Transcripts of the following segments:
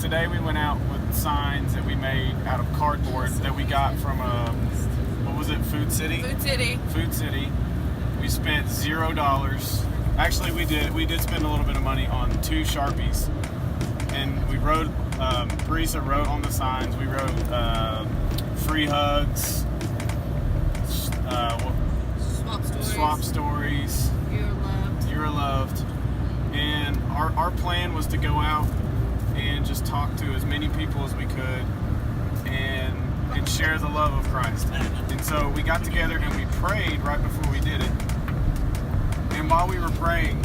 today we went out with signs that we made out of cardboard that we got from what was it, Food City? Food City. We spent $0. Actually, we did spend a little bit of money on 2 Sharpies, and we wrote. Parisa wrote on the signs. We wrote free hugs, swap stories. You're loved. And our plan was to go out and just talk to as many people as we could and share the love of Christ. And so we got together and we prayed right before we did it. And while we were praying,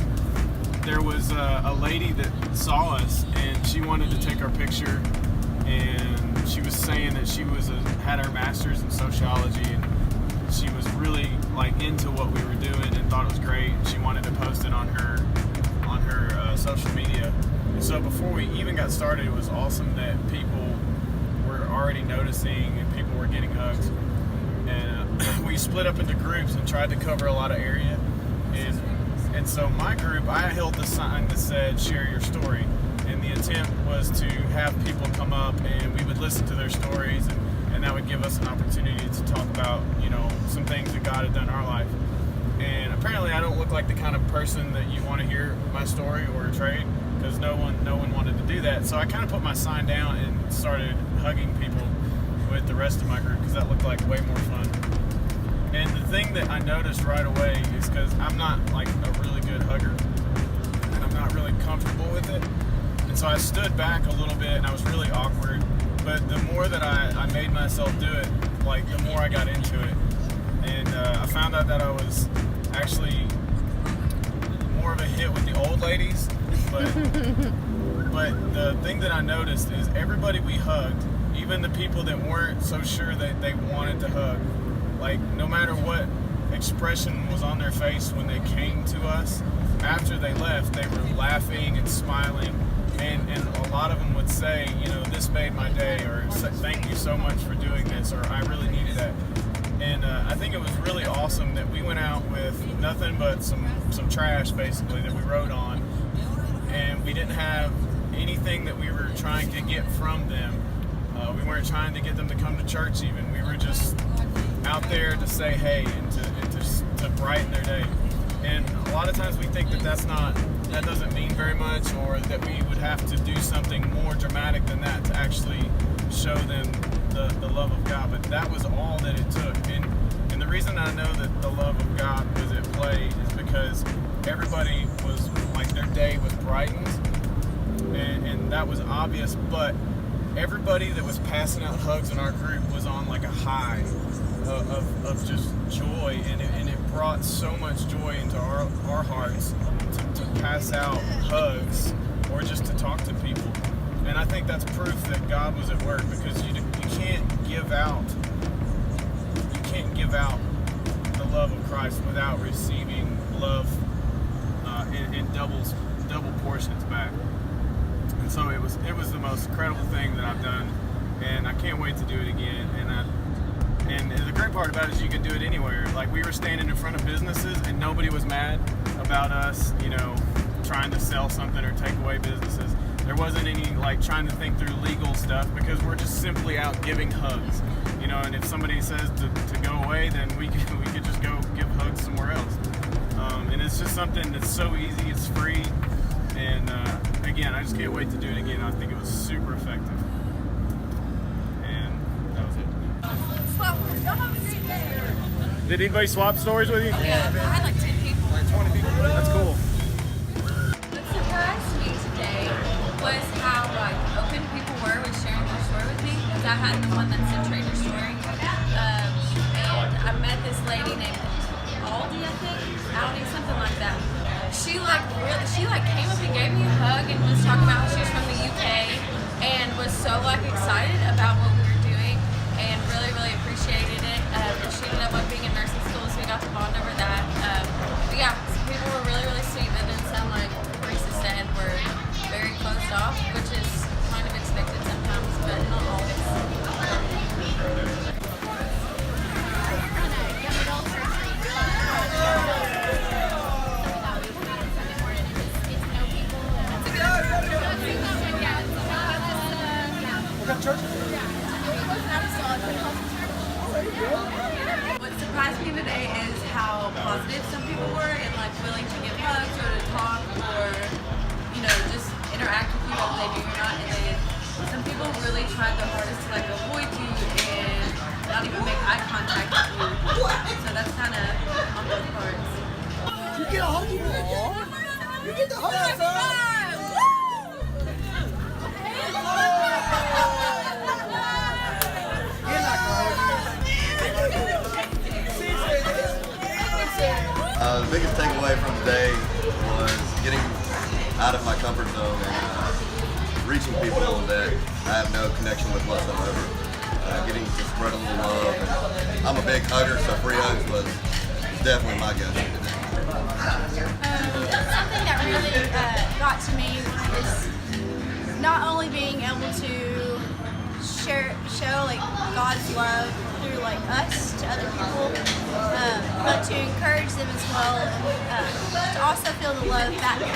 there was a lady that saw us and she wanted to take our picture, and she was saying that she had her master's in sociology, and she was really like into what we were doing and thought it was great. She wanted to post it on her social media. And so before we even got started, it was awesome that people were already noticing and people were getting hugs. And we split up into groups and tried to cover a lot of area. And so my group, I held the sign that said, "Share your story." And the attempt was to have people come up and we would listen to their stories, and that would give us an opportunity to talk about, some things that God had done in our life. And apparently I don't look like the kind of person that you want to hear my story or trade, because no one wanted to do that. So I kind of put my sign down and started hugging people with the rest of my group, because that looked like way more fun. And the thing that I noticed right away is, because I'm not like a really good hugger and I'm not really comfortable with it, and so I stood back a little bit and I was really awkward. But the more that I made myself do it, like the more I got into it. And I found out that I was actually more of a hit with the old ladies. But the thing that I noticed is everybody we hugged, even the people that weren't so sure that they wanted to hug, like no matter what expression was on their face when they came to us, after they left, they were laughing and smiling. And a lot of them would say, "This made my day," or "Thank you so much for doing this," or "I really needed that." And I think it was really awesome that we went out with nothing but some trash, basically, that we rode on. And we didn't have anything that we were trying to get from them. We weren't trying to get them to come to church even. We were just out there to say hey and to brighten their day. And a lot of times we think that that doesn't mean very much, or that we would have to do something more dramatic than that to actually show them the love of God. But that was all that it took. And the reason I know that the love of God was at play is because everybody was like, their day was brightened, and that was obvious. But everybody that was passing out hugs in our group was on like a high of just joy, and it brought so much joy into our hearts to pass out hugs or just to talk to people. And I think that's proof that God was at work, because you can't give out the love of Christ without receiving love in double portions back. And so it was the most incredible thing that I've done, and I can't wait to do it again. And the great part about it is you can do it anywhere. Like, we were standing in front of businesses and nobody was mad about us, trying to sell something or take away businesses. There wasn't any like trying to think through legal stuff, because we're just simply out giving hugs, and if somebody says to go away, then we could just go give hugs somewhere else. And it's just something that's so easy, it's free, and again, I just can't wait to do it again. I think it was super effective. And that was it. Did anybody swap stories with you? Yeah, I had like 10 people. Like 20 people? That's cool. What surprised me today was how open people were with sharing their story with me. Because I had the one that said trade your story. And I met this lady named Aldi, something like that. She came up and gave me a hug and was talking about how she was from the UK and was so excited about what we were doing and really, really appreciated it. And she ended up being in nursing school, so we got to bond over that. But yeah, people were really, really sweet. That didn't sound like Parisa said we're very closed off, which is kind of expected sometimes, but not always. What surprised me today is how positive some people were and like willing to give hugs or to talk or, you know, just interact with you whether they do or not. And then some people really tried their hardest to like avoid you and not even make eye contact with you. So that's kind of on both parts. You get a hug, you get the hug. The biggest takeaway from today was getting out of my comfort zone and reaching people that I have no connection with whatsoever. Getting to spread a little love. And I'm a big hugger, so free hugs was definitely my go-to today. Something that really got to me is not only being able to show like God's love through like us to other people, but to encourage them as well, and to also feel the love back from them.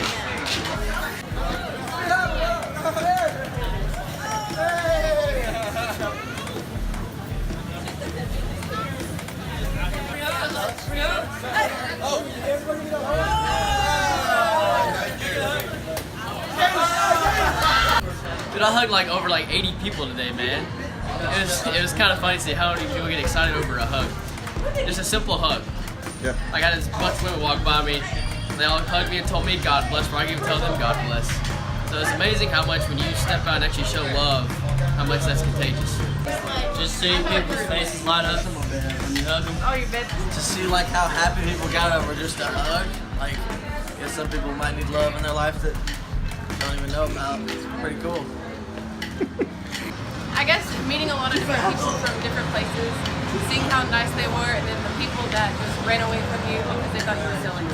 Dude, I hugged like over like 80 people today, man. It was kind of funny to see how many people get excited over a hug. Just a simple hug. Yeah. Like I had this bunch of women walk by me, they all hugged me and told me God bless, before I can even tell them God bless. So it's amazing how much when you step out and actually show love, how much that's contagious. Just seeing people's faces light up when you hug them. Oh, you bet. To see like how happy people got over just a hug. Like, I guess some people might need love in their life that don't even know about. It's pretty cool. I guess meeting a lot of different people from different places, seeing how nice they were, and then the people that just ran away from you because they thought you were silly.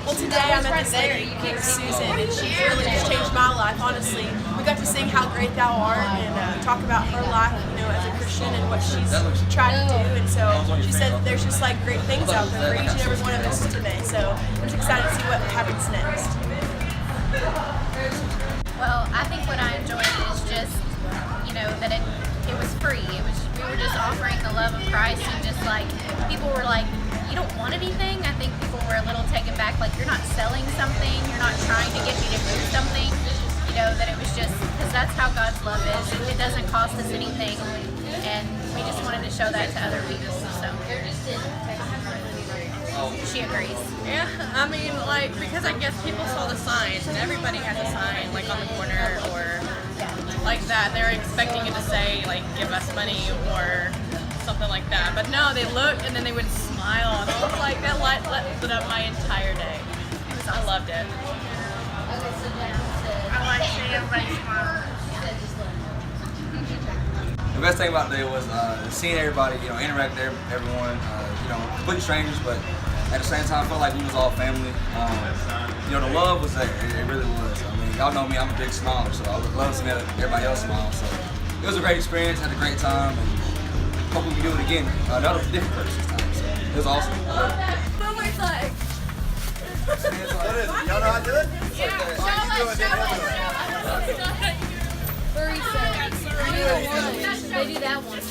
Well, today I met this lady named Susan, and she really just changed my life, honestly. We got to sing How Great Thou Art and talk about her life, you know, as a Christian and what she's tried to do. And so she said that there's just like great things out there for each and every one of us today. So I'm just excited to see what happens next. Well, I think what I enjoyed is just, you know, that it was free. We were just offering the love of Christ, and just like people were like, you don't want anything. I think people were a little taken back, like you're not selling something, you're not trying to get me to do something. You know, that it was just, because that's how God's love is. It doesn't cost us anything, and we just wanted to show that to other people. So she agrees. Yeah, I mean, like, because I guess people saw the signs, and everybody has a sign, like on the corner or like that. They're expecting it to say, like, give us money or something like that. But no, they looked and then they would smile, and I was like, that light lit up my entire day. I loved it. I like seeing everybody smile. The best thing about today was seeing everybody, you know, interact with everyone, you know, completely strangers, but at the same time, I felt like we was all family. You know, the love was there. It really was. I mean, y'all know me, I'm a big smiler, so I would love to see everybody else smile. So it was a great experience, had a great time, and hope we can do it again. That was a different person this time, so it was awesome. Oh my God. Y'all know how to do it? They do that one.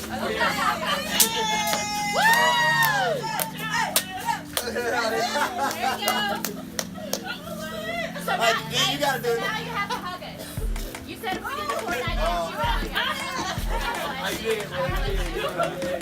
So now, you gotta do it. now you have to hug us. You said if we did the Fortnite dance, you would hug us. I did.